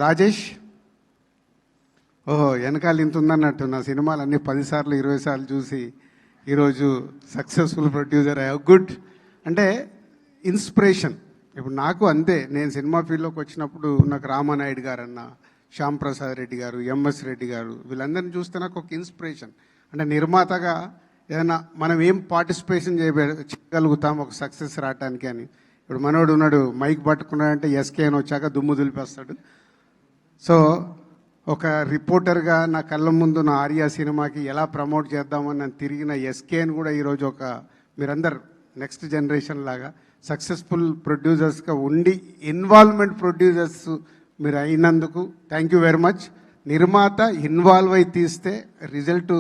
రాజేష్, ఓహో వెనకాల ఇంత ఉందన్నట్టు నా సినిమాలు అన్నీ 10 సార్లు 20 సార్లు చూసి ఈరోజు సక్సెస్ఫుల్ ప్రొడ్యూసర్ అయ్యా. గుడ్. అంటే ఇన్స్పిరేషన్. ఇప్పుడు నాకు అంతే, నేను సినిమా ఫీల్డ్లోకి వచ్చినప్పుడు నాకు రామానాయుడు గారు అన్న, శ్యామ్ ప్రసాద్ రెడ్డి గారు, ఎంఎస్ రెడ్డి గారు, వీళ్ళందరినీ చూస్తే నాకు ఒక ఇన్స్పిరేషన్. అంటే నిర్మాతగా ఏదైనా మనం ఏం పార్టిసిపేషన్ చేయగలుగుతాం ఒక సక్సెస్ రావటానికి అని. ఇప్పుడు మనోడు ఉన్నాడు, మైక్ పట్టుకున్నాడంటే ఎస్కే అని వచ్చాక దుమ్ము దులిపేస్తాడు. సో ఒక రిపోర్టర్గా నా కళ్ళ ముందు నా ఆర్యా సినిమాకి ఎలా ప్రమోట్ చేద్దామని నేను తిరిగిన ఎస్కేని కూడా ఈరోజు ఒక మీరందరు నెక్స్ట్ జనరేషన్ లాగా సక్సెస్ఫుల్ ప్రొడ్యూసర్స్గా ఉండి ఇన్వాల్వ్మెంట్ ప్రొడ్యూసర్స్ మీరు అయినందుకు థ్యాంక్ యూ వెరీ మచ్. నిర్మాత ఇన్వాల్వ్ అయి తీస్తే రిజల్ట్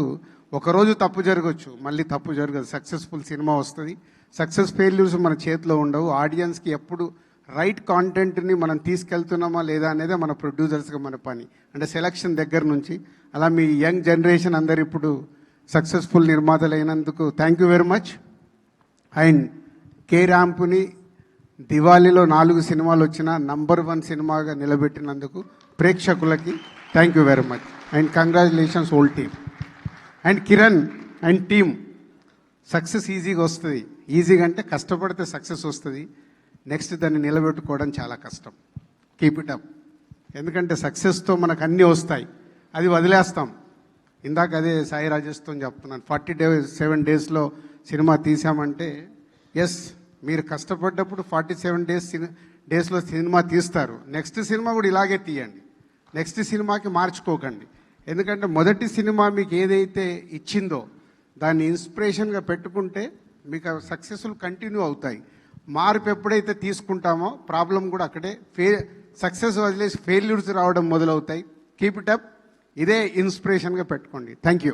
ఒకరోజు తప్పు జరగచ్చు, మళ్ళీ తప్పు జరగదు. సక్సెస్ఫుల్ సినిమా వస్తుంది. సక్సెస్ ఫెయిల్యూర్స్ మన చేతిలో ఉండవు. ఆడియన్స్కి ఎప్పుడు రైట్ కాంటెంట్ని మనం తీసుకెళ్తున్నామా లేదా అనేదే మన ప్రొడ్యూసర్స్గా మన పని. అంటే సెలక్షన్ దగ్గర నుంచి అలా మీ యంగ్ జనరేషన్ అందరు ఇప్పుడు సక్సెస్ఫుల్ నిర్మాతలు అయినందుకు thank you very much. And K ర్యాంపుని దివాళీలో 4 సినిమాలు వచ్చిన నంబర్ 1 సినిమాగా నిలబెట్టినందుకు ప్రేక్షకులకి thank you very much. And congratulations whole team. And Kiran and team, success ఈజీగా వస్తుంది. ఈజీగా అంటే కష్టపడితే సక్సెస్ వస్తుంది. నెక్స్ట్ దాన్ని నిలబెట్టుకోవడం చాలా కష్టం. Keep it up. ఎందుకంటే సక్సెస్తో మనకు అన్నీ వస్తాయి, అది వదిలేస్తాం. ఇందాక అదే సాయి రాజేష్తో చెప్తున్నాను, 47 డేస్లో సినిమా తీసామంటే ఎస్, మీరు కష్టపడ్డప్పుడు 47 డేస్లో సినిమా తీస్తారు. నెక్స్ట్ సినిమా కూడా ఇలాగే తీయండి. నెక్స్ట్ సినిమాకి మార్చుకోకండి. ఎందుకంటే మొదటి సినిమా మీకు ఏదైతే ఇచ్చిందో దాన్ని ఇన్స్పిరేషన్గా పెట్టుకుంటే మీకు సక్సెస్ఫుల్ కంటిన్యూ అవుతాయి. మార్పు ఎప్పుడైతే తీసుకుంటామో ప్రాబ్లం కూడా అక్కడే సక్సెస్ వదిలేసి ఫెయిల్యూర్స్ రావడం మొదలవుతాయి. Keep it up. ఇదే ఇన్స్పిరేషన్గా పెట్టుకోండి. Thank you.